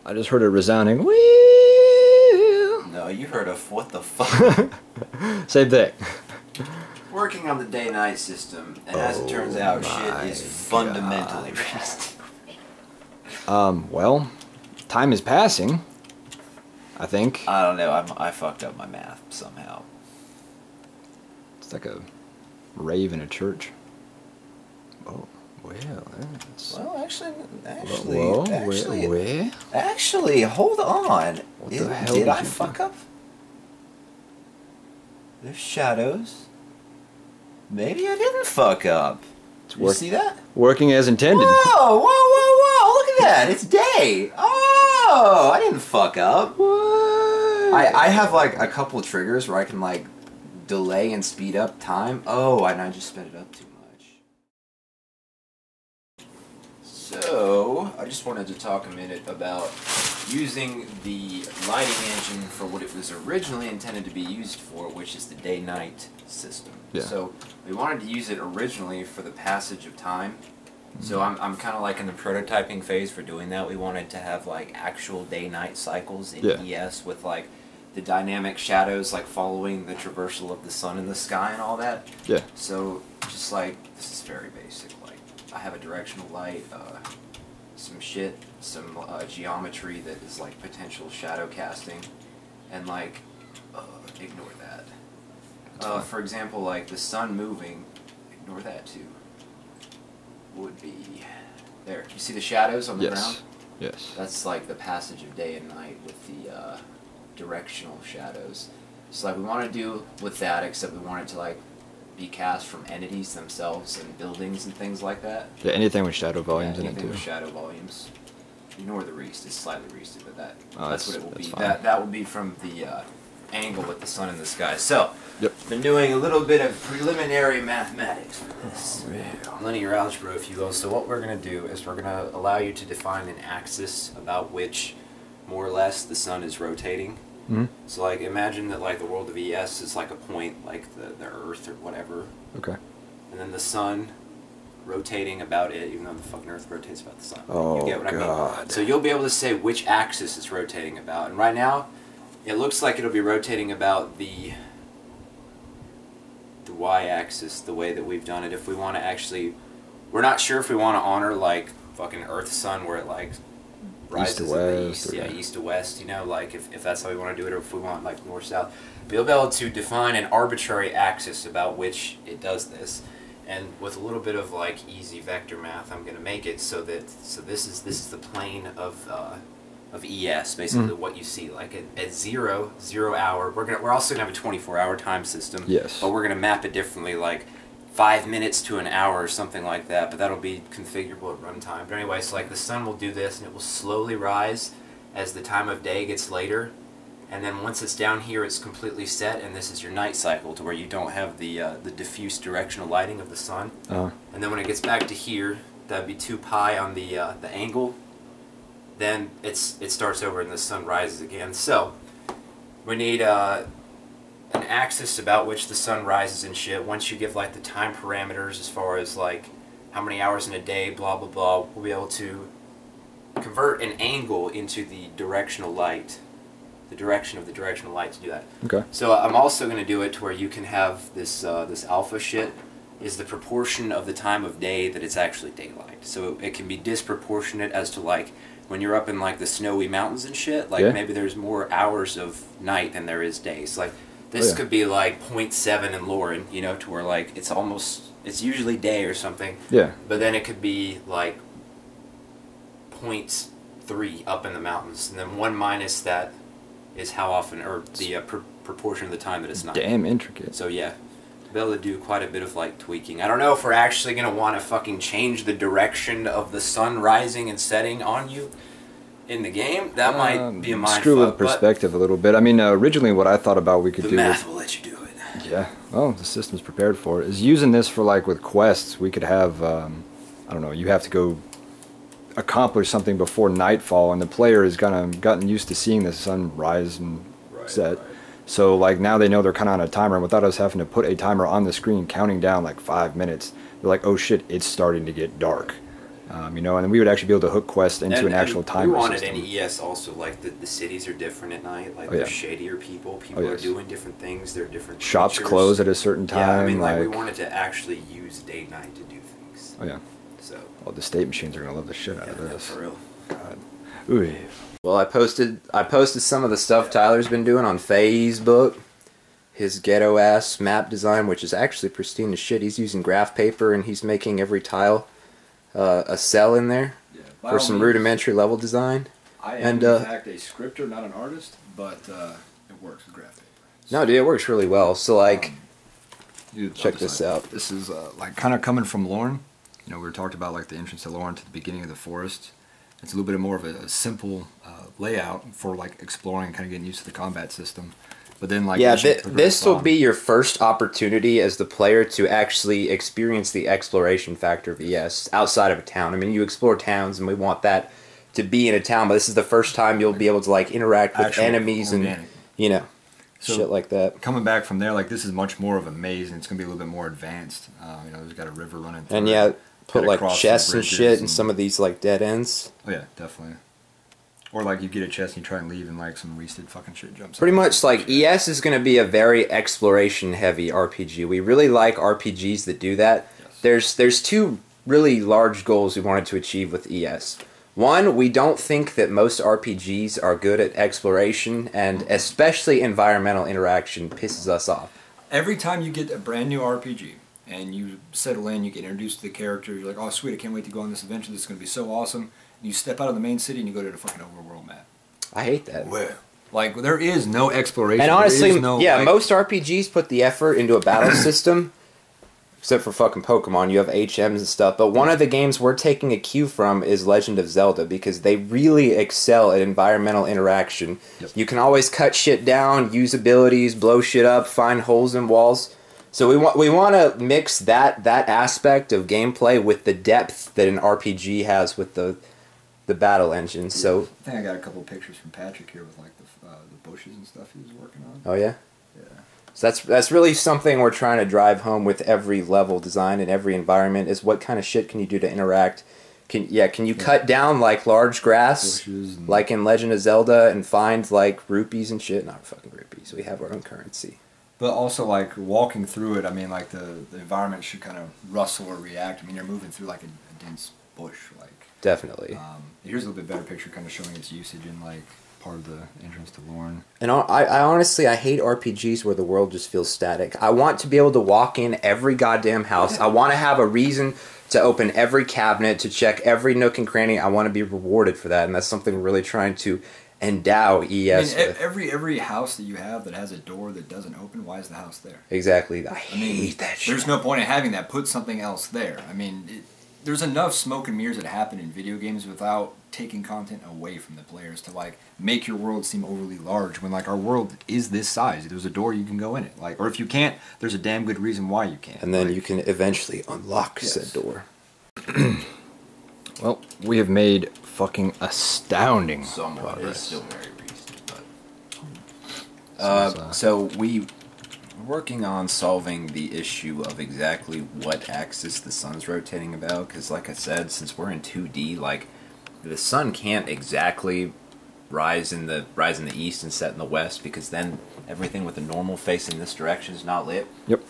I just heard a resounding wheel. No, you heard a what the fuck? Same thing. Working on the day-night system, and as it turns out, shit is fundamentally reasonable. Well, time is passing. I think. I don't know. I fucked up my math somehow. It's like a rave in a church. Oh, well, that's... Well, actually, where? actually, hold on. What the hell did I you fuck do? up? There's shadows. Maybe I didn't fuck up. You see that? Working as intended. Whoa, whoa, whoa, whoa! Look at that. It's day. Oh, I didn't fuck up. What? I have like a couple triggers where I can like delay and speed up time. Oh, and I just sped it up too much. So, I just wanted to talk a minute about using the lighting engine for what it was originally intended to be used for, which is the day-night system. Yeah. So, we wanted to use it originally for the passage of time. So I'm kind of like in the prototyping phase for doing that. We wanted to have like actual day-night cycles in ES with like the dynamic shadows like following the traversal of the sun in the sky and all that. Yeah. So just like, this is very basic. Like I have a directional light, some shit, some geometry that is like potential shadow casting, and like ignore that. For example, like the sun moving, ignore that too. Would be there. You see the shadows on the ground? Yes. That's like the passage of day and night with the directional shadows. So like we want to do with that, except we want it to like be cast from entities themselves and buildings and things like that. Yeah, anything with shadow volumes in it anything too. with shadow volumes. Ignore the reast. It's slightly reasted, but that's what it will be. Fine. That will be from the angle with the sun in the sky. So. Yep. Been doing a little bit of preliminary mathematics for this. Linear algebra, if you will. So what we're going to do is we're going to allow you to define an axis about which, more or less, the sun is rotating. Mm-hmm. So like imagine that like the world of ES is like a point, like the Earth or whatever. Okay. And then the sun rotating about it, even though the fucking Earth rotates about the sun. Oh, you get what God. I mean? So you'll be able to say which axis it's rotating about. And right now, it looks like it'll be rotating about the y-axis the way that we've done it. If we want to actually, we're not sure if we want to honor like fucking Earth sun where it like rises east to in the west, east, east to west, you know, like if that's how we want to do it, or if we want like north south. But you'll be able to define an arbitrary axis about which it does this, and with a little bit of like easy vector math, I'm going to make it so that this is the plane of ES, basically what you see. Like at 0 hour, we're also gonna have a 24-hour time system. Yes. But we're gonna map it differently, like 5 minutes to an hour or something like that. But that'll be configurable at runtime. But anyway, so like the sun will do this, and it will slowly rise as the time of day gets later. And then once it's down here, it's completely set, and this is your night cycle, to where you don't have the diffuse directional lighting of the sun. And then when it gets back to here, that'd be 2 pi on the angle. Then it starts over and the sun rises again. So we need an axis about which the sun rises and shit. Once you give like the time parameters as far as like how many hours in a day, blah blah blah, we'll be able to convert an angle into the directional light, the direction of the directional light to do that. Okay. So I'm also going to do it to where you can have this this alpha shit is the proportion of the time of day that it's actually daylight. So it can be disproportionate as to like when you're up in like the snowy mountains and shit, like maybe there's more hours of night than there is days. Like this could be like 0.7 in Lauren, you know, to where like it's usually day or something. Yeah. But then it could be like 0.3 up in the mountains, and then 1 minus that is how often, or the proportion of the time that it's night. Damn intricate. So yeah. Be able to do quite a bit of like tweaking. I don't know if we're actually going to want to fucking change the direction of the sun rising and setting on you in the game. That might be a mind screw fuck, with perspective a little bit. I mean, originally what I thought about we could do. The math will let you do it. Yeah. Well, the system's prepared for it. Is using this for like with quests. We could have, I don't know. You have to go accomplish something before nightfall, and the player has gotten used to seeing the sun rise and set. Right. So like now they know they're kind of on a timer, and without us having to put a timer on the screen counting down like 5 minutes, they're like, oh shit, it's starting to get dark. You know, and then we would actually be able to hook quests into an actual timer We wanted system. an ES also, like the cities are different at night. Like Oh, yeah. they're shadier people. People Oh, are yes. doing different things. They're different. Shops creatures. close at a certain time. Yeah, I mean, like we wanted to actually use day-night to do things. Oh yeah. So. Oh, the state machines are gonna love the shit out Yeah, of no, this. for real. God. Ooh. Well, I posted some of the stuff Tyler's been doing on Facebook. His ghetto ass map design, which is actually pristine as shit. He's using graph paper and he's making every tile a cell in there for some rudimentary level design. I am in fact a scripter, not an artist, but it works with graph paper. No, dude, it works really well. So like, check Check this out. This is like kind of coming from Lorne. You know, we talked about like the entrance to Lorne to the beginning of the forest. It's a little bit more of a simple layout for like exploring and kind of getting used to the combat system. But then like yeah, this will be your first opportunity as the player to actually experience the exploration factor of ES outside of a town. I mean, you explore towns, and we want that to be in a town. But this is the first time you'll be able to like interact with enemies and shit like that. Coming back from there, like this is much more of a maze, and it's gonna be a little bit more advanced. You know, there's got a river running through. And yeah, put like chests and shit in and some of these like dead ends. Oh yeah, definitely. Or like you get a chest and you try and leave, and like some wasted fucking shit jumps. Pretty much like ES is going to be a very exploration heavy RPG. We really like RPGs that do that. Yes. There's two really large goals we wanted to achieve with ES. One, we don't think that most RPGs are good at exploration, and especially environmental interaction pisses us off. Every time you get a brand new RPG and you settle in, you get introduced to the character, you're like, oh sweet, I can't wait to go on this adventure, this is going to be so awesome. And you step out of the main city and you go to the fucking overworld map. I hate that. Where? Like, there is no exploration. And honestly, like, most RPGs put the effort into a battle system, except for fucking Pokemon, you have HMs and stuff, but one of the games we're taking a cue from is Legend of Zelda, because they really excel at environmental interaction. Yep. You can always cut shit down, use abilities, blow shit up, find holes in walls. So we want to mix that aspect of gameplay with the depth that an RPG has with the battle engine. So I think I got a couple of pictures from Patrick here with like the bushes and stuff he was working on. Oh yeah? Yeah. So that's really something we're trying to drive home with every level design and every environment, is what kind of shit can you do to interact. Can you cut down like large grass like in Legend of Zelda and find like rupees and shit? Not fucking rupees. We have our own currency. But also, like, walking through it, I mean, like, the environment should kind of rustle or react. I mean, you're moving through, like, a dense bush, like... Definitely. Here's a little bit better picture kind of showing its usage in, like, part of the entrance to Lorne. And I honestly, I hate RPGs where the world just feels static. I want to be able to walk in every goddamn house. I want to have a reason to open every cabinet, to check every nook and cranny. I want to be rewarded for that, and that's something we're really trying to endow ES with. Every house that you have that has a door that doesn't open, why is the house there? Exactly. I hate that shit. There's no point in having that. Put something else there. I mean, there's enough smoke and mirrors that happen in video games without taking content away from the players to like make your world seem overly large when like our world is this size. There's a door, you can go in it. Like, or if you can't, there's a damn good reason why you can't. And then you can eventually unlock said door. Well, we have made fucking astounding Somewhat. progress. It's still very recent, but so we're working on solving the issue of exactly what axis the sun's rotating about, because like I said, since we're in 2D, like the sun can't exactly rise in the east and set in the west, because then everything with a normal face in this direction is not lit. Yep.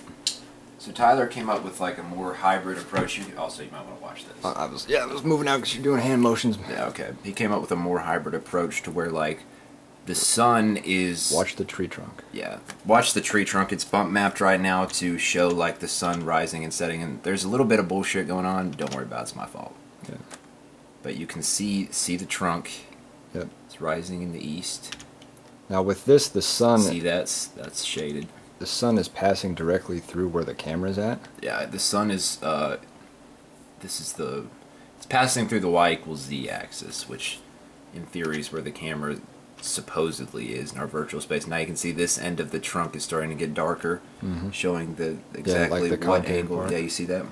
So Tyler came up with like a more hybrid approach. You might want to watch this. I was moving out because you're doing hand motions. Yeah, okay. He came up with a more hybrid approach to where like the sun is... Watch the tree trunk. Yeah. Watch the tree trunk. It's bump mapped right now to show like the sun rising and setting, and there's a little bit of bullshit going on. Don't worry about it. It's my fault. Yeah. But you can see the trunk. Yep. It's rising in the east. Now with this, the sun... See, that's shaded. The sun is passing directly through where the camera's at. Yeah, the sun is, it's passing through the Y equals Z axis, which in theory is where the camera supposedly is in our virtual space. Now you can see this end of the trunk is starting to get darker, showing exactly like the what content angle. part. Yeah, you see that?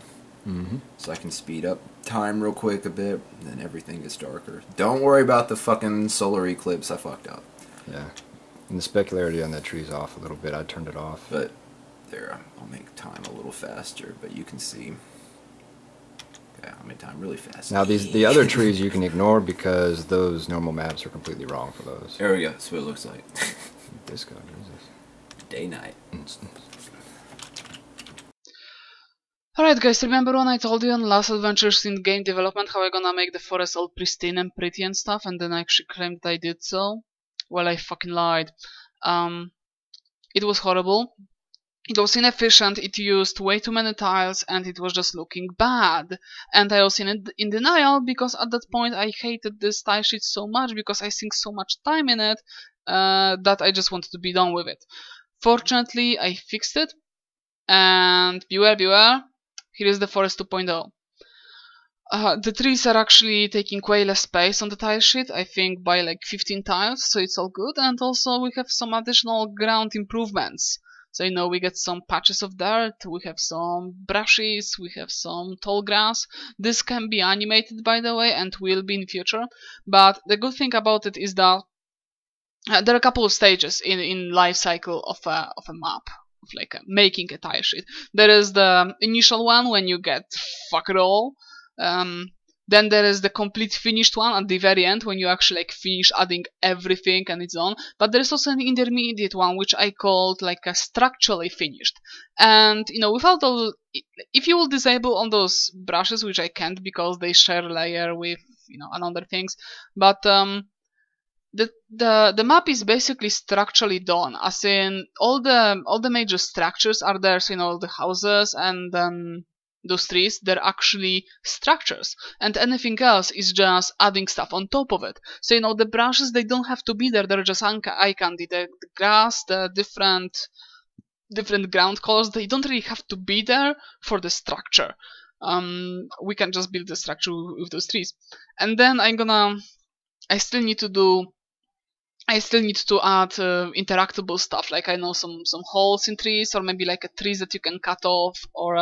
So I can speed up time real quick a bit, and then everything gets darker. Don't worry about the fucking solar eclipse. I fucked up. Yeah. And the specularity on that tree's off a little bit. I turned it off. But there, I'll make time a little faster, but you can see. Yeah, I made time really fast. Now the other trees you can ignore because those normal maps are completely wrong for those. There we go. That's what it looks like. Disco, Jesus. Day night. Alright guys, remember when I told you on last adventures in game development how I gonna make the forest all pristine and pretty and stuff, and then I actually claimed that I did so? Well, I fucking lied. It was horrible. It was inefficient, it used way too many tiles, and it was just looking bad. And I was in denial because at that point I hated this tile sheet so much because I sink so much time in it that I just wanted to be done with it. Fortunately, I fixed it, and beware, here is the Forest 2.0. The trees are actually taking way less space on the tile sheet, I think by like 15 tiles, so it's all good, and also we have some additional ground improvements. So you know, we get some patches of dirt, we have some brushes, we have some tall grass. This can be animated, by the way, and will be in future, but the good thing about it is that there are a couple of stages in life cycle of a map, of like making a tile sheet. There is the initial one when you get fuck it all. Then there is the complete finished one at the very end when you actually like finish adding everything and it's on. But there is also an intermediate one which I called like a structurally finished. And you know, without all, if you will disable all those brushes, which I can't because they share layer with another things, but the map is basically structurally done, as in all the major structures are there. So the houses and those trees, they're actually structures, and anything else is just adding stuff on top of it. So the brushes, they don't have to be there, they're just eye candy. The grass, the different ground colors, they don't really have to be there for the structure. We can just build the structure with those trees. And then I still need to add interactable stuff, like some holes in trees, or maybe like trees that you can cut off, or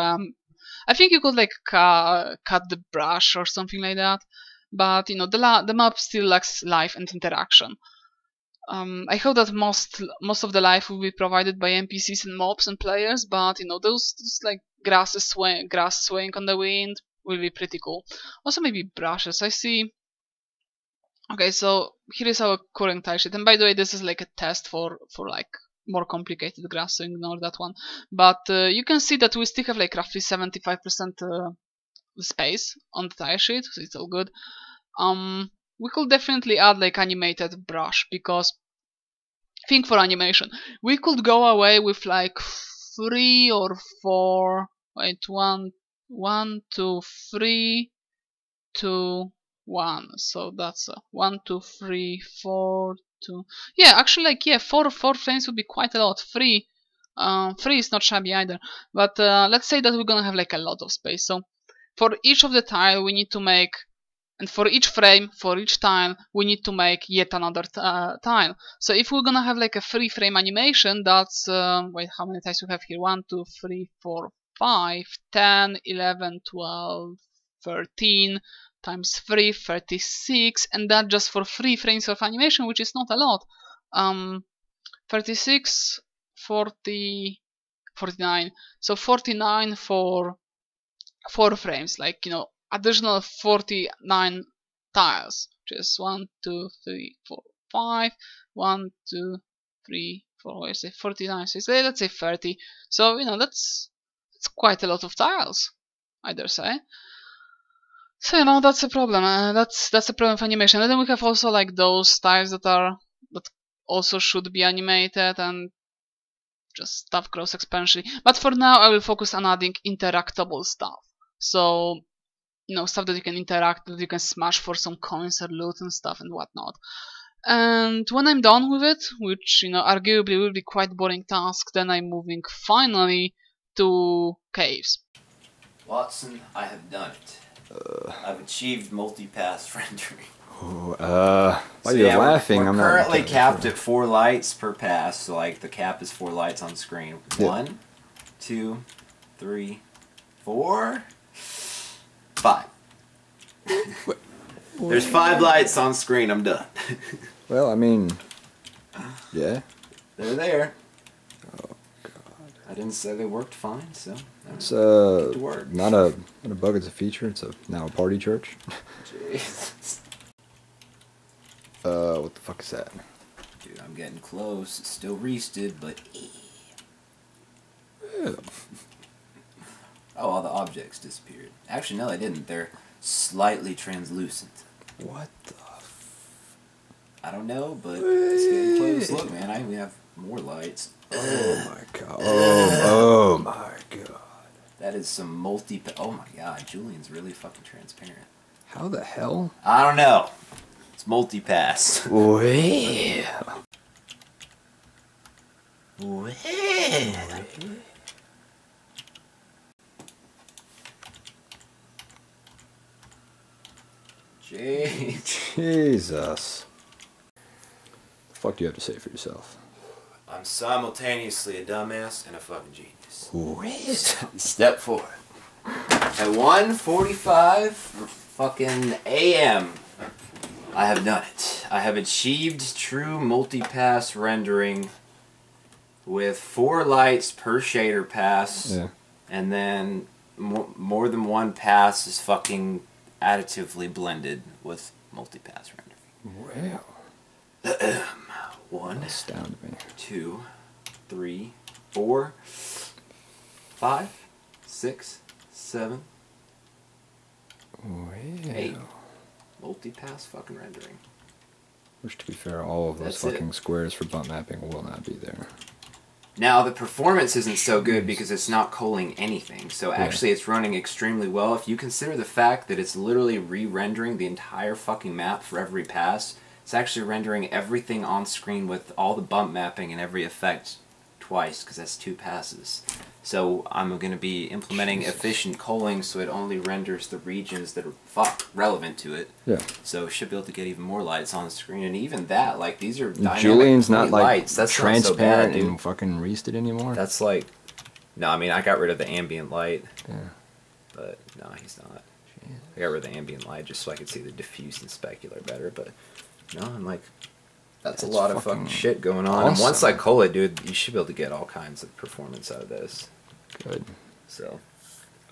I think you could like cut the brush or something like that. But the map still lacks life and interaction. I hope that most of the life will be provided by NPCs and mobs and players, but those like grass swaying on the wind will be pretty cool. Also maybe brushes. I see. Okay, so here is our current tile sheet, and by the way, this is like a test for like more complicated grass, so ignore that one. But you can see that we still have like roughly 75% space on the tile sheet, so it's all good. We could definitely add like animated brush, because I think for animation we could go away with like 3 or 4. Wait, 1, 2, 3, 2, 1. So that's 1, 2, 3, 4, 2. Yeah, actually, like 4 frames would be quite a lot. 3 is not shabby either. But let's say that we're gonna have like a lot of space. So for each of the tile we need to make, and for each frame, for each tile, we need to make yet another tile. So if we're gonna have like a 3-frame animation, that's wait, how many tiles we have here? 1, 2, 3, 4, 5, 10, 11, 12, 13 times 3, 36, and that just for 3 frames of animation, which is not a lot. 36, 40, 49. So 49 for 4 frames, like additional 49 tiles, which is 1, 2, 3, 4, 5, 1, 2, 3, 4, I say 49, so let's say 30. So that's quite a lot of tiles, I dare say. So that's a problem. That's a problem of animation. And then we have also like those tiles that also should be animated, and just stuff grows exponentially. But for now, I will focus on adding interactable stuff. So stuff that you can interact, that you can smash for some coins or loot and stuff and whatnot. And when I'm done with it, which arguably will be quite boring task, then I'm moving finally to caves. Watson, I have done it. I've achieved multi-pass rendering. While you're laughing, we're I'm currently not capped at 4 lights per pass, so like the cap is 4 lights on screen. Yeah. 1, 2, 3, 4, 5. There's 5 lights on screen. I'm done. Well, I mean, yeah. They're there. Oh God. I didn't say they worked fine, so It's Get to work. not a bug. It's a feature. It's now a party church. Jesus. What the fuck is that? Dude, I'm getting close. It's still rested, but... Yeah. Oh, all the objects disappeared. Actually, no, they didn't. They're slightly translucent. What the? I don't know, but it's getting close. Look, man, we have more lights. Oh my god. Oh my god. That is some multi... Oh my god, Julian's really fucking transparent. How the hell? I don't know. It's multi-pass. Well. Jeez. Jesus. The fuck do you have to say for yourself? I'm simultaneously a dumbass and a fucking genius. What? Step 4. At 1:45 fucking a.m. I have done it. I have achieved true multi-pass rendering with 4 lights per shader pass. Yeah. And then more than one pass is fucking additively blended with multi-pass rendering. Wow. 1, Astounded me. 2, 3, 4, 5, 6, 7, Wow. 8. Multi-pass fucking rendering. Which, to be fair, all of those That's fucking it. squares for bump mapping will not be there. Now, the performance isn't so good because it's not culling anything. So actually it's running extremely well. If you consider the fact that it's literally re-rendering the entire fucking map for every pass, it's actually rendering everything on screen with all the bump mapping and every effect twice, because that's 2 passes. So I'm going to be implementing efficient culling so it only renders the regions that are relevant to it. Yeah. So should be able to get even more lights on the screen, and even that, like, these are dynamic Julian's not like lights. That's transparent not so bad, dude. and fucking rested anymore. That's like, no, I mean, I got rid of the ambient light, Yeah. but no, he's not. I got rid of the ambient light just so I could see the diffuse and specular better, but no, I'm like, that's a lot of fucking shit going on. And once I cull it, dude, you should be able to get all kinds of performance out of this. Good. So,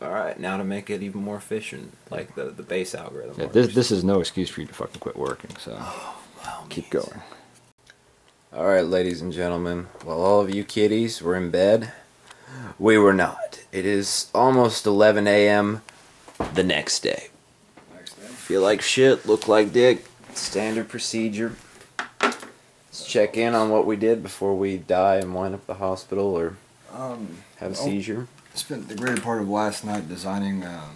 alright, now to make it even more efficient, like the base algorithm. Yeah, this is no excuse for you to fucking quit working, so keep going. Alright, ladies and gentlemen, while all of you kiddies were in bed, we were not. It is almost 11 a.m. the next day. Feel like shit, look like dick, standard procedure. Let's check in on what we did before we die and wind up at the hospital or have a seizure. I spent the greater part of last night designing our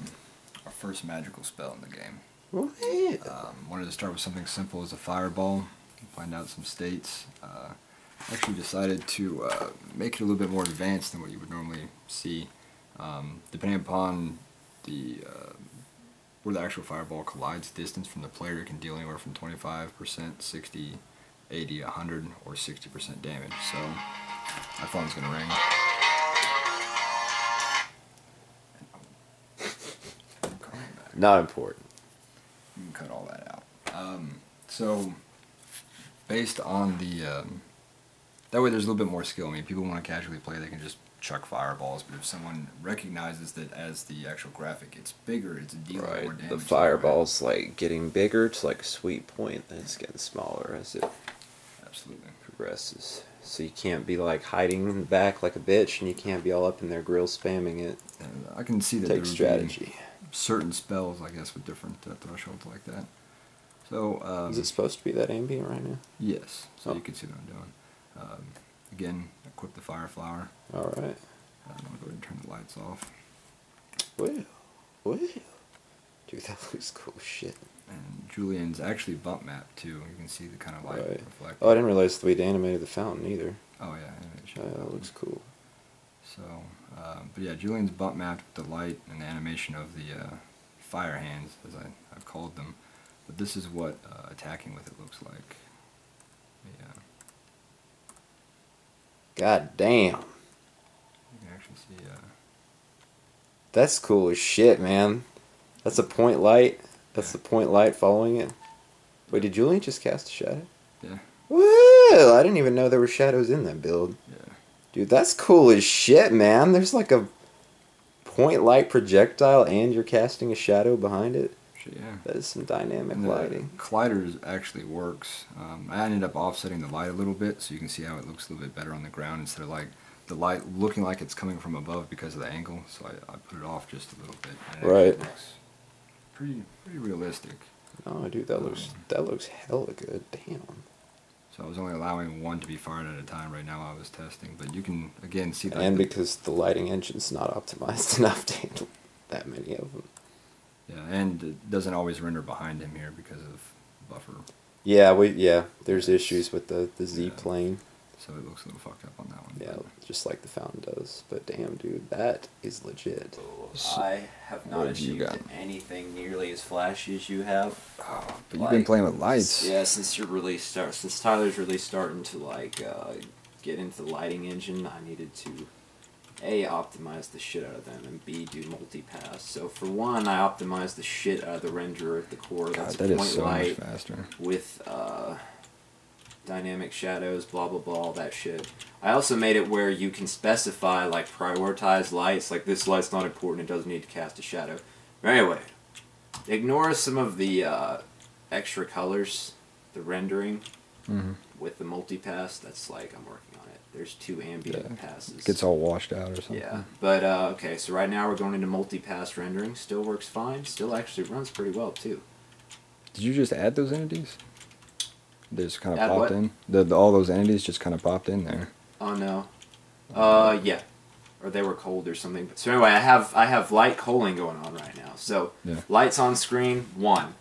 first magical spell in the game. Oh, yeah. Wanted to start with something simple as a fireball, find out some states. Actually decided to make it a little bit more advanced than what you would normally see. Depending upon the where the actual fireball collides, distance from the player, it can deal anywhere from 25%, 60, 80, 100, or 60% damage. So my phone's gonna ring. Not important. You can cut all that out. So, based on the, that way there's a little bit more skill. I mean, people want to casually play, they can just chuck fireballs, but if someone recognizes that as the actual graphic gets bigger, it's dealing more damage. The fireball's like getting bigger to like a sweet point, then it's getting smaller as it Absolutely progresses. So you can't be like hiding in the back like a bitch, and you can't be all up in their grill spamming it. And I can see that Takes strategy. Certain spells, I guess, with different thresholds like that. So, is it supposed to be that ambient right now? yes. So Oh. you can see what I'm doing. Again, equip the fire flower. Alright. I'm gonna go ahead and turn the lights off. Well. Dude, that looks cool as shit. And Julian's actually bump map too. You can see the kind of light reflected. Oh, I didn't realize we'd animated the fountain either. Oh yeah, animation. Yeah, that looks cool. So, but yeah, Julian's bump mapped with the light and the animation of the fire hands, as I've called them. But this is what attacking with it looks like. Yeah. God damn. You can actually see. That's cool as shit, man. That's a point light. That's the point light following it. Wait, did Julian just cast a shadow? Yeah. Well, I didn't even know there were shadows in that build. Yeah. Dude, that's cool as shit, man. There's like a point light projectile and you're casting a shadow behind it. Yeah. That is some dynamic And the lighting. collider actually works. I ended up offsetting the light a little bit so you can see how it looks a little bit better on the ground instead of like the light looking like it's coming from above because of the angle. So I put it off just a little bit. And it Right. actually looks pretty realistic. Oh, dude, that looks hella good. Damn. So I was only allowing one to be fired at a time right now while I was testing, but you can again see that. And because the lighting engine's not optimized enough to handle that many of them. Yeah, and it doesn't always render behind him here because of buffer. Yeah, there's issues with the Z plane. So it looks a little fucked up on that one. Yeah, just like the fountain does. But damn, dude, that is legit. I have not What have you achieved got? anything nearly as flashy as you have. But you've been playing with lights. Yeah, since Tyler's really starting to like get into the lighting engine, I needed to A, optimize the shit out of them, and B, do multipass. So for one, I optimized the shit out of the renderer at the core. That's God, that point is so much light faster. with dynamic shadows, blah blah blah, all that shit. I also made it where you can specify like prioritize lights, like this light's not important, it doesn't need to cast a shadow. But anyway, ignore some of the extra colors, the rendering with the multipass. That's like I'm working on it. There's 2 ambient passes. Gets all washed out or something. Yeah, but okay, so right now we're going into multipass rendering. Still works fine. Still actually runs pretty well too. Did you just add those entities? They just kind of Add popped what? in? All those entities just kind of popped in there. Oh no. Yeah. Or they were cold or something. So anyway, I have light culling going on right now. So Yeah. lights on screen 1.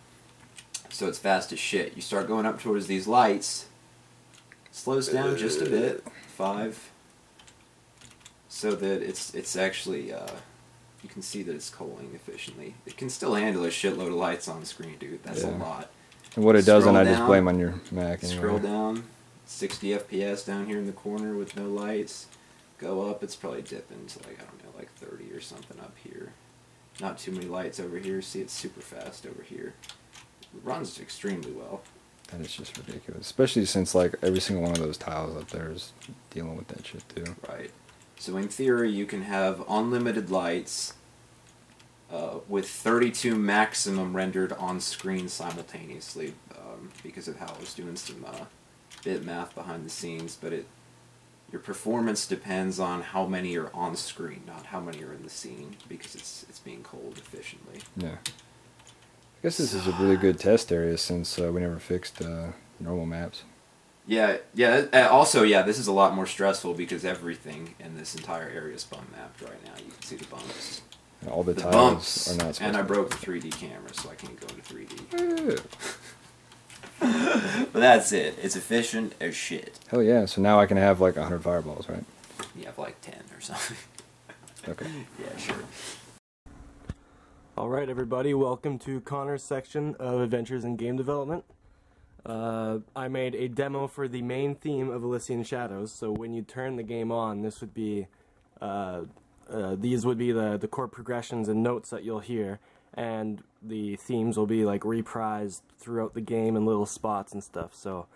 So it's fast as shit. You start going up towards these lights. Slows down just a bit. 5. So that it's actually you can see that it's culling efficiently. It can still handle a shitload of lights on screen, dude. That's a Yeah. lot. And what it doesn't, Scroll I just down. blame on your Mac anyway. Scroll down, 60 FPS down here in the corner with no lights. Go up, it's probably dipping to like, I don't know, like 30 or something up here. Not too many lights over here. See, it's super fast over here. It runs extremely well. That is just ridiculous. Especially since like every single one of those tiles up there is dealing with that shit too. Right. So in theory, you can have unlimited lights with 32 maximum rendered on screen simultaneously because of how I was doing some bit math behind the scenes. But your performance depends on how many are on screen, not how many are in the scene, because it's being culled efficiently. Yeah. I guess this is a really good test area since we never fixed normal maps. Yeah. Also, yeah, this is a lot more stressful because everything in this entire area is bump mapped right now. You can see the bumps. And all the The tiles bumps, are not supposed and I to be- broke the 3D camera, so I can't go into 3D. Yeah. But that's it. It's efficient as shit. Hell yeah, so now I can have like 100 fireballs, right? You have like 10 or something. Okay. Yeah, sure. Alright everybody, welcome to Connor's section of Adventures in Game Development. I made a demo for the main theme of Elysian Shadows, so when you turn the game on, this would be, these would be the chord progressions and notes that you'll hear, and the themes will be like reprised throughout the game in little spots and stuff, so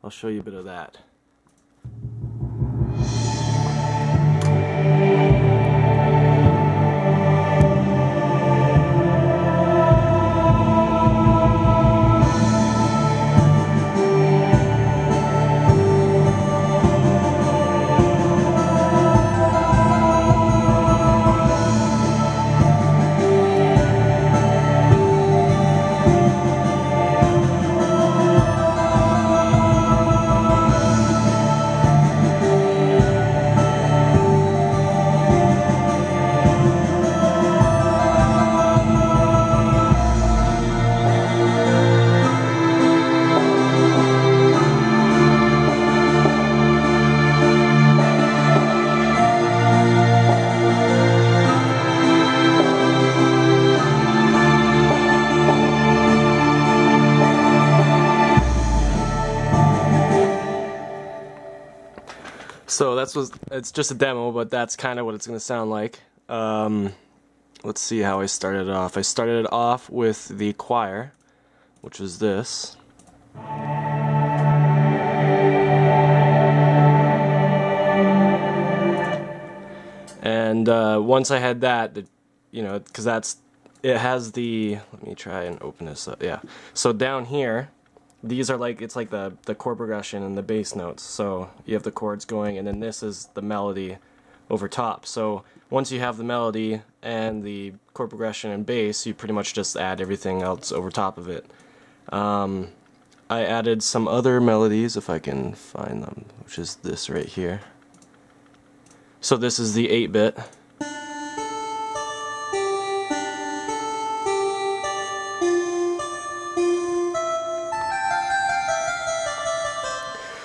I'll show you a bit of that. So it's just a demo, but that's kind of what it's going to sound like. Let's see how I started it off. I started it off with the choir, which was this. And once I had that, you know, because it has the, let me try and open this up, yeah. So down here, these are like, it's like the chord progression and the bass notes. So you have the chords going, and then this is the melody over top. So once you have the melody and the chord progression and bass, you pretty much just add everything else over top of it. I added some other melodies, if I can find them, which is this right here. So this is the 8-bit.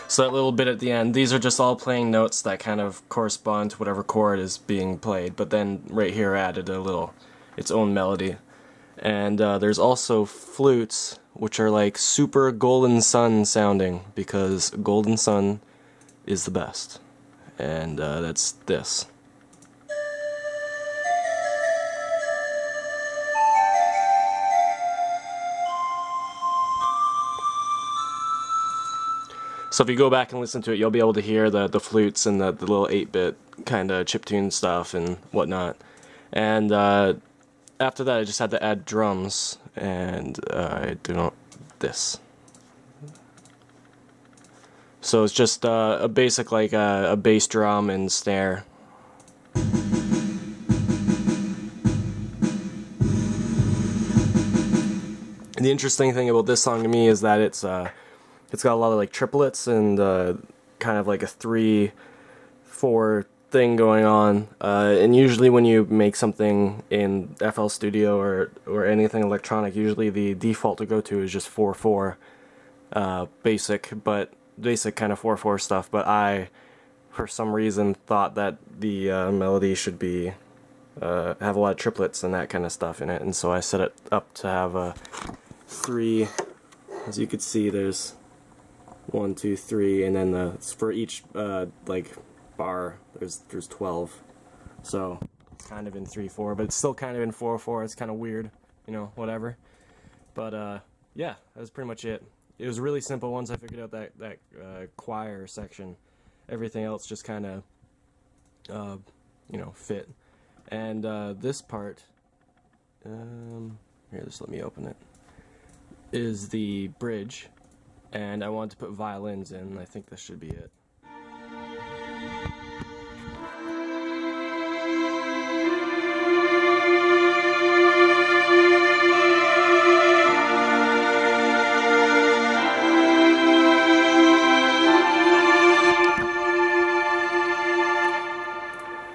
So that little bit at the end, these are just all playing notes that kind of correspond to whatever chord is being played, but then right here I added a little, its own melody. And there's also flutes, which are like super Golden Sun sounding, because Golden Sun is the best. And that's this. So if you go back and listen to it, you'll be able to hear the flutes and the little 8-bit kind of chiptune stuff and whatnot. And after that, I just had to add drums, and I do this. So it's just a basic, like a bass drum and snare. And the interesting thing about this song to me is that it's got a lot of like triplets and kind of like a 3/4 thing going on. And usually when you make something in FL Studio or anything electronic, usually the default to go to is just 4/4 basic kind of 4/4 stuff. But I, for some reason, thought that the melody should be have a lot of triplets and that kind of stuff in it, and so I set it up to have a 3. As you can see, there's 1, 2, 3, and then for each like bar there's 12. So it's kind of in 3/4, but it's still kind of in 4/4. It's kind of weird, you know, whatever. But yeah, that's pretty much it. It was really simple once I figured out that choir section. Everything else just kind of you know, fit. And this part, here, just let me open it, is the bridge. And I wanted to put violins in. I think this should be it.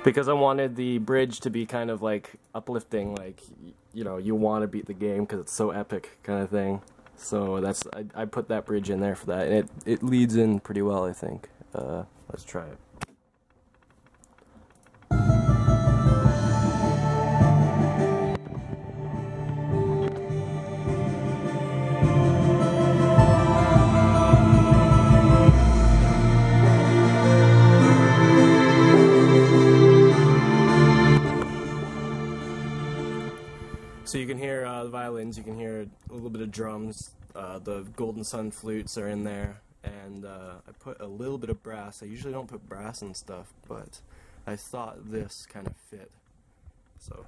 Because I wanted the bridge to be kind of like uplifting, like, you know, you want to beat the game because it's so epic kind of thing. So that's, I put that bridge in there for that, and it leads in pretty well, I think. Let's try it. So you can hear the violins, you can hear a little bit of drums, the Golden Sun flutes are in there, and I put a little bit of brass. I usually don't put brass and stuff, but I thought this kind of fit. So.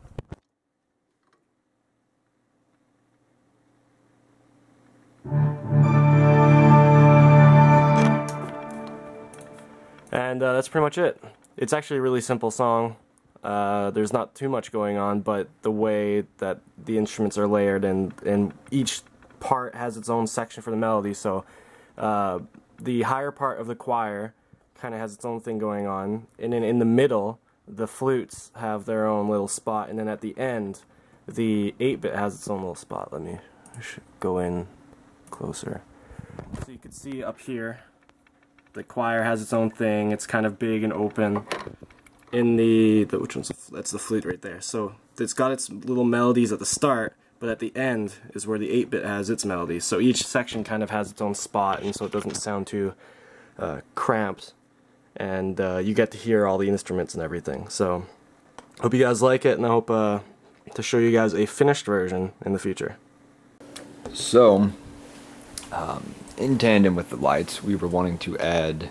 And that's pretty much it. It's actually a really simple song. There's not too much going on, but the way that the instruments are layered and each part has its own section for the melody, so the higher part of the choir kind of has its own thing going on, and then in the middle the flutes have their own little spot, and then at the end the 8-bit has its own little spot. I should go in closer. So you can see up here the choir has its own thing. It's kind of big and open. In which one's that's the flute right there. So it's got its little melodies at the start, but at the end is where the 8-bit has its melodies. So each section kind of has its own spot, and so it doesn't sound too cramped, and you get to hear all the instruments and everything. So hope you guys like it, and I hope to show you guys a finished version in the future. So in tandem with the lights, we were wanting to add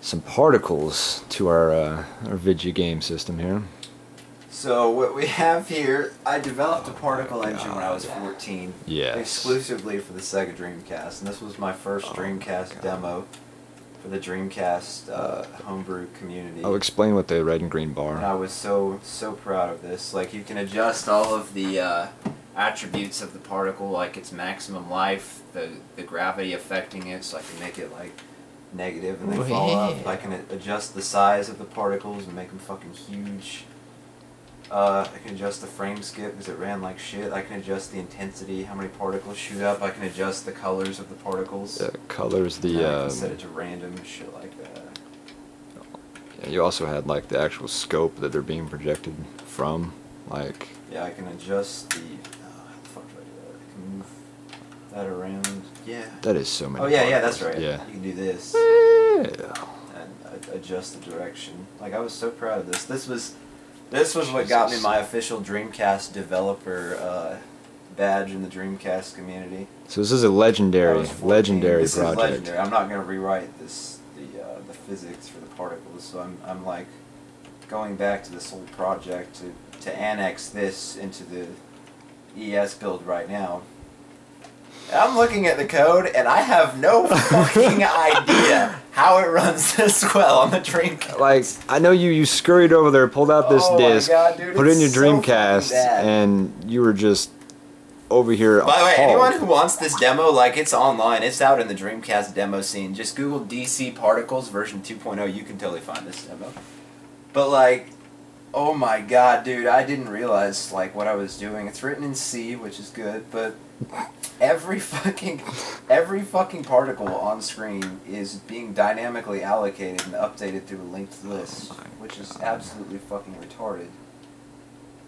some particles to our video game system here. So what we have here, I developed a particle engine when I was 14. Yes. Exclusively for the Sega Dreamcast. And this was my first Dreamcast demo for the Dreamcast homebrew community. I'll explain what the red and green bar. And I was so proud of this. Like, you can adjust all of the attributes of the particle, like its maximum life, the gravity affecting it, so I can make it like negative and they fall up. I can adjust the size of the particles and make them fucking huge. I can adjust the frame skip because it ran like shit. I can adjust the intensity, how many particles shoot up. I can adjust the colors of the particles. Colors, I can set it to random, shit like that. Yeah, you also had like the actual scope that they're being projected from, like. Yeah, I can adjust the. How the fuck do I do that? I can move that around. Yeah. That is so many. Oh yeah, yeah, particles. that's right. Yeah. You can do this. Yeah. And adjust the direction. Like, I was so proud of this. This was what got me my official Dreamcast developer badge in the Dreamcast community. So this is a legendary This project. is legendary. I'm not going to rewrite the physics for the particles, so I'm like going back to this whole project to annex this into the ES build right now. And I'm looking at the code, and I have no fucking idea how it runs this well on the Dreamcast. Like, I know you scurried over there, pulled out this disc, God, dude, put it in your it's so Dreamcast, fucking bad. and you were just over here. By the way, appalled. anyone who wants this demo, like, it's online. It's out in the Dreamcast demo scene. Just Google DC Particles version 2.0. You can totally find this demo. But, like, oh my god, dude, I didn't realize, like, what I was doing. It's written in C, which is good, but every fucking particle on screen is being dynamically allocated and updated through a linked list, which is absolutely fucking retarded.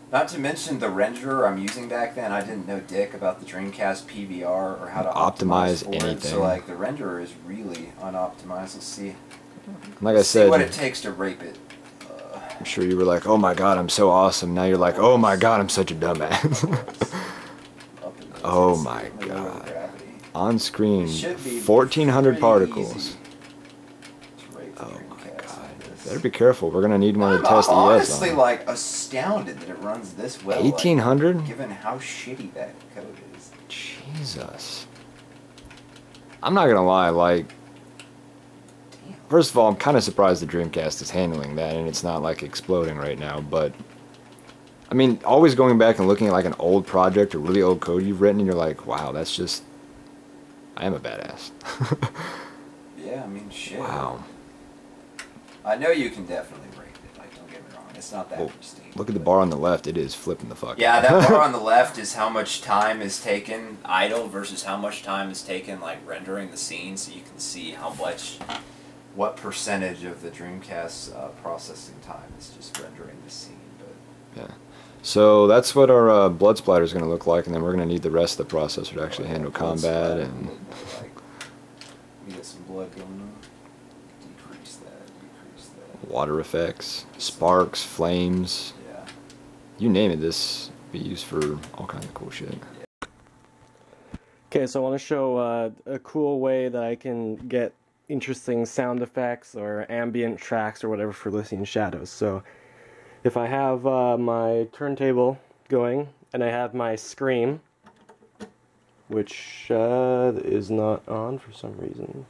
Not to mention the renderer I'm using back then. I didn't know dick about the Dreamcast PVR or how to optimize for anything. it. So, like, the renderer is really unoptimized. Let's see. Like I said, See what it takes to rape it. I'm sure you were like, oh my god, I'm so awesome. Now you're like, oh my god, I'm such a dumbass. Oh my god. On screen, 1,400 particles. Oh my god. Better be careful. We're gonna need one to test ES I'm on. honestly, like, astounded that it runs this well. 1,800? Like, given how shitty that code is. Jesus. I'm not gonna lie, like, first of all, I'm kind of surprised the Dreamcast is handling that and it's not like exploding right now, but I mean, always going back and looking at like an old project or really old code you've written and you're like, wow, that's just, I am a badass. Yeah, I mean, shit. Wow. I know you can definitely rate it, like, don't get me wrong. It's not that pristine. Look at the bar on the left, it is flipping the fuck Yeah, out. that bar on the left is how much time is taken idle versus how much time is taken, like, rendering the scene, so you can see what percentage of the Dreamcast's processing time is just rendering the scene. But Yeah. So that's what our blood splatter is going to look like, and then we're going to need the rest of the processor to actually handle combat and like, we get some blood going on. Decrease that. water effects, sparks, flames. Yeah. You name it, this be used for all kinds of cool shit. Okay, so I want to show a cool way that I can get interesting sound effects or ambient tracks or whatever for Elysian Shadows. So if I have my turntable going and I have my scream, which is not on for some reason.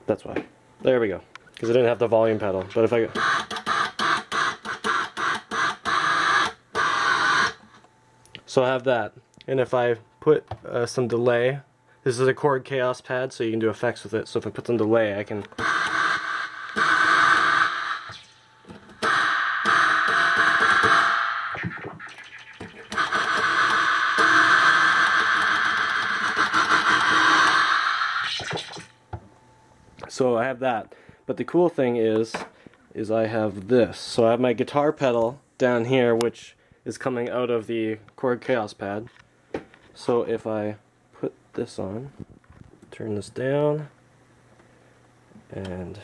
That's why. There we go. Because I didn't have the volume pedal. But if I go... So I have that. And if I put some delay, this is a chord chaos pad, so you can do effects with it. So if I put some delay, I can... So I have that. But the cool thing is I have this. So I have my guitar pedal down here, which is coming out of the chord chaos pad. So if I put this on, turn this down, and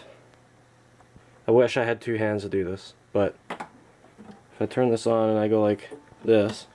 I wish I had two hands to do this, but if I turn this on and I go like this,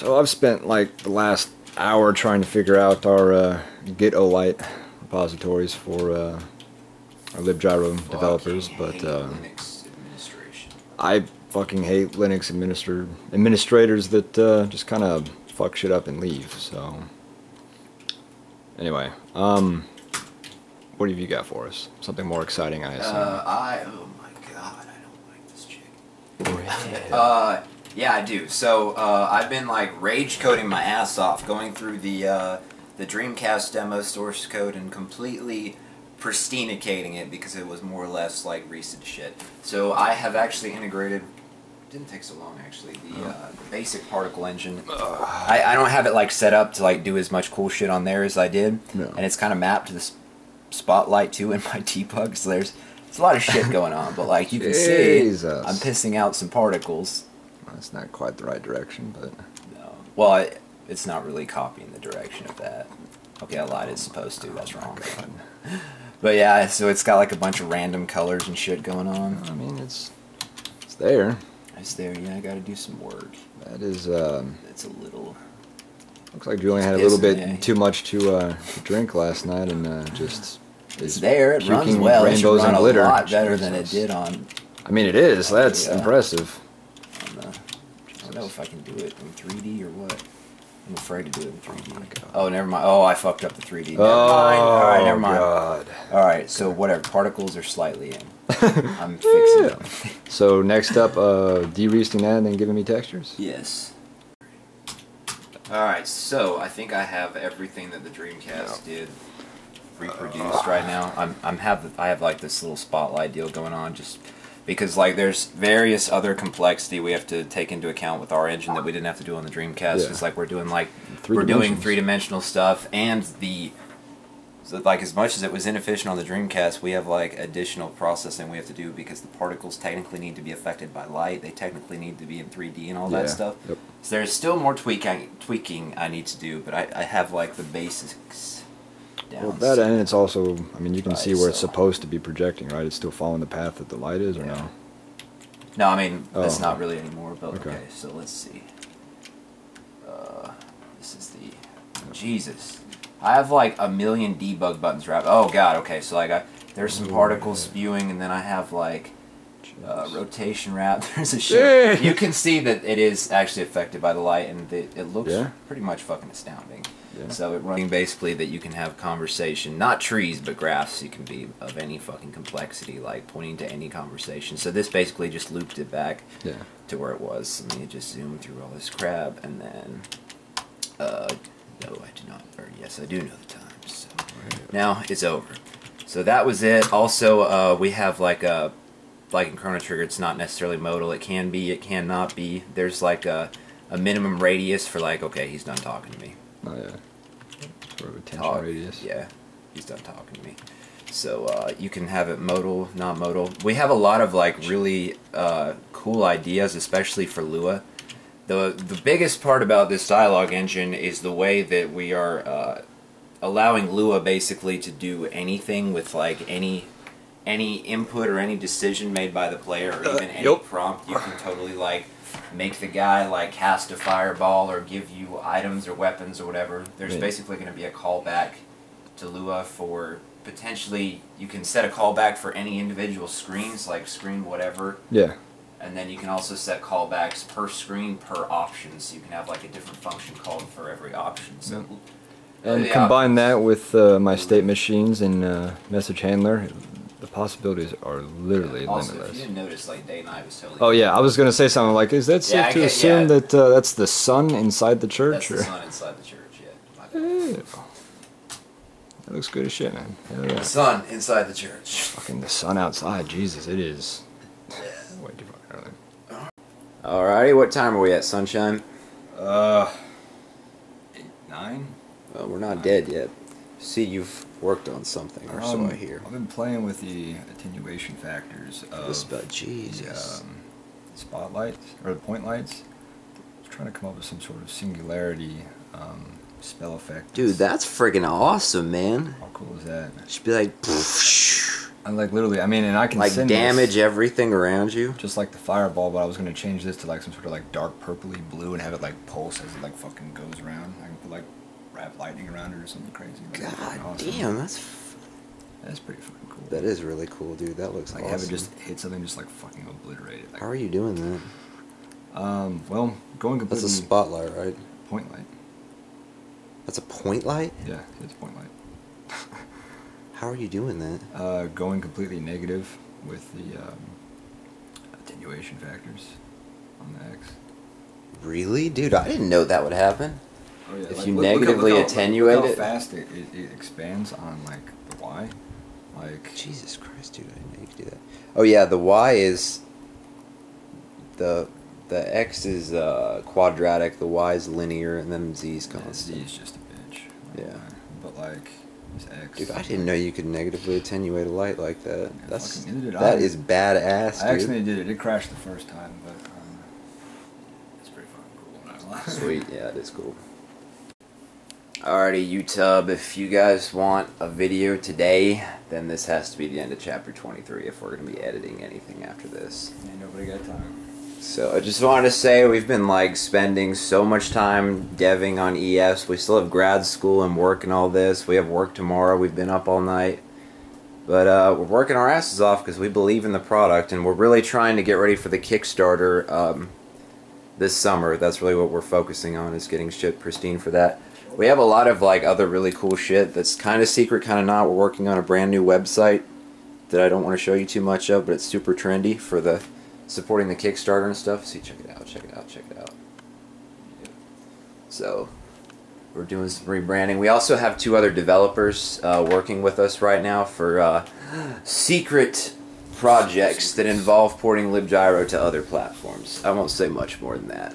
So I've spent like the last hour trying to figure out our Git Olite repositories for our libgyro developers, but Linux administration. I fucking hate Linux administrators that just kind of fuck shit up and leave. So anyway, what have you got for us? Something more exciting, I assume. Oh my god, I don't like this chick. Yeah. Yeah, I do. So I've been like rage coding my ass off, going through the Dreamcast demo source code and completely pristinicating it because it was more or less like recent shit. So I have actually integrated. Didn't take so long actually. The basic particle engine. I don't have it like set up to like do as much cool shit on there as I did, and it's kind of mapped to the Spotlight too in my debug. So there's a lot of shit going on, but like you can see, I'm pissing out some particles. That's not quite the right direction, but No. Well, it's not really copying the direction of that. Okay, I lied. It's supposed to. That's wrong. But yeah, so it's got like a bunch of random colors and shit going on. I mean, it's there. It's there. Yeah, I got to do some work. That is. It's a little. Looks like Julian had a little bit Isn't it? too much to drink last night, and just It's is there. It runs puking well. It should rainbows run and a glitter. lot better than it Jesus. did on. I mean, it is. That's Yeah. impressive. I don't know if I can do it in 3D or what. I'm afraid to do it in 3D. Oh my God. Oh, never mind. Oh, I fucked up the 3D. Never Oh, mind. All right, never mind. God. All right, so whatever. Particles are slightly in. I'm fixing it. So next up, de-reasting that and then giving me textures. Yes. Alright, so I think I have everything that the Dreamcast did reproduced right now. I have like this little spotlight deal going on just because like there's various other complexity we have to take into account with our engine that we didn't have to do on the Dreamcast. Yeah. Because like we're doing Three-dimensional. three-dimensional stuff, and so like as much as it was inefficient on the Dreamcast, we have like additional processing we have to do because the particles technically need to be affected by light. They technically need to be in 3D and all that stuff. Yep. So there's still more tweaking I need to do, but I have like the basics down. Well, that and it's also, I mean, you can Right, see where it's so- supposed to be projecting, right? It's still following the path that the light is, or Yeah. no? No, I mean that's Oh. not really anymore. But Okay. okay, so let's see. This is the Jesus. I have like a million debug buttons wrapped. Oh god. Okay, so like there's some particles spewing, and then I have like rotation wrap. There's a shit. Dang. You can see that it is actually affected by the light, and it looks Yeah. pretty much fucking astounding. Yeah. So it running basically that you can have conversation, not trees, but graphs. You can be of any fucking complexity, like pointing to any conversation. So this basically just looped it back Yeah. to where it was. Let me just zoom through all this crap, and then, no, I do not, or yes, I do know the time. So now it's over. So that was it. Also, we have like in Chrono Trigger, it's not necessarily modal. It can be, it cannot be. There's like a minimum radius for like, okay, he's done talking to me. Oh yeah. Sort of a tension Talk. radius. Yeah, he's done talking to me. So you can have it modal, not modal. We have a lot of like really cool ideas, especially for Lua. The biggest part about this dialogue engine is the way that we are allowing Lua basically to do anything with like any input or any decision made by the player, or even any Yep. prompt. You can totally like make the guy like cast a fireball or give you items or weapons or whatever. There's Right. basically going to be a callback to Lua for potentially, you can set a callback for any individual screens, like screen whatever, Yeah. and then you can also set callbacks per screen per option, so you can have like a different function called for every option. So And Yeah. combine that with my state machines and message handler, the possibilities are literally also, if limitless. you didn't notice, like day and night was totally. Oh yeah, I was gonna say something like, is that safe Yeah, I to get- assume yeah. that that's the sun inside the church? That's the sun inside the church. Yeah. My bad. Ew. That looks good as shit, man. Hell yeah. The sun inside the church. Fucking the sun outside, Jesus, it is way too fucking early. Alrighty, what time are we at, Sunshine? 8, 9? Well, we're not dead yet. See, you've worked on something, or so I hear. I've been playing with the attenuation factors of This about Jesus. the spotlights, or the point lights. I was trying to come up with some sort of singularity spell effect. Dude, that's friggin' awesome, man. How cool is that? Should be like, And like literally, I mean, and I can Like send damage this everything around you. just like the fireball, but I was gonna change this to like some sort of like dark purpley blue and have it like pulse as it like fucking goes around. I can put like wrap lightning around it or something crazy. That'd be God fucking awesome. damn, That's pretty fucking cool. that is really cool, dude. That looks Like awesome. have it just hit something, just like fucking obliterate it. Like, How are you doing that? well, going That's completely a spotlight, right? point light. That's a point light? Yeah, it's point light. How are you doing that? Going completely negative with the attenuation factors on the X. Really? Dude, I didn't know that would happen. Oh, yeah, If you negatively attenuate look it- how fast it expands on like the Y. Like Jesus Christ, dude, I didn't know you could do that. Oh yeah, the Y is... The X is quadratic, the Y is linear, and then Z is Z constant. is just a bitch. Yeah. But like this X. Dude, I didn't know you could negatively attenuate a light like that. Yeah, That's fucking neither did that I. is badass, I dude. accidentally did it. It crashed the first time, but it's pretty fucking cool. I'm not gonna lie. Sweet, yeah, it is cool. Alrighty, YouTube, if you guys want a video today, then this has to be the end of chapter 23 if we're going to be editing anything after this. Ain't nobody got time. So I just wanted to say we've been like spending so much time deving on ES. We still have grad school and work and all this. We have work tomorrow. We've been up all night. But we're working our asses off because we believe in the product, and we're really trying to get ready for the Kickstarter this summer. That's really what we're focusing on, is getting shit pristine for that. We have a lot of like other really cool shit that's kind of secret, kind of not. We're working on a brand new website that I don't want to show you too much of, but it's super trendy for the supporting the Kickstarter and stuff. See, check it out, check it out, check it out. So we're doing some rebranding. We also have 2 other developers working with us right now for secret projects that involve porting libgyro to other platforms. I won't say much more than that.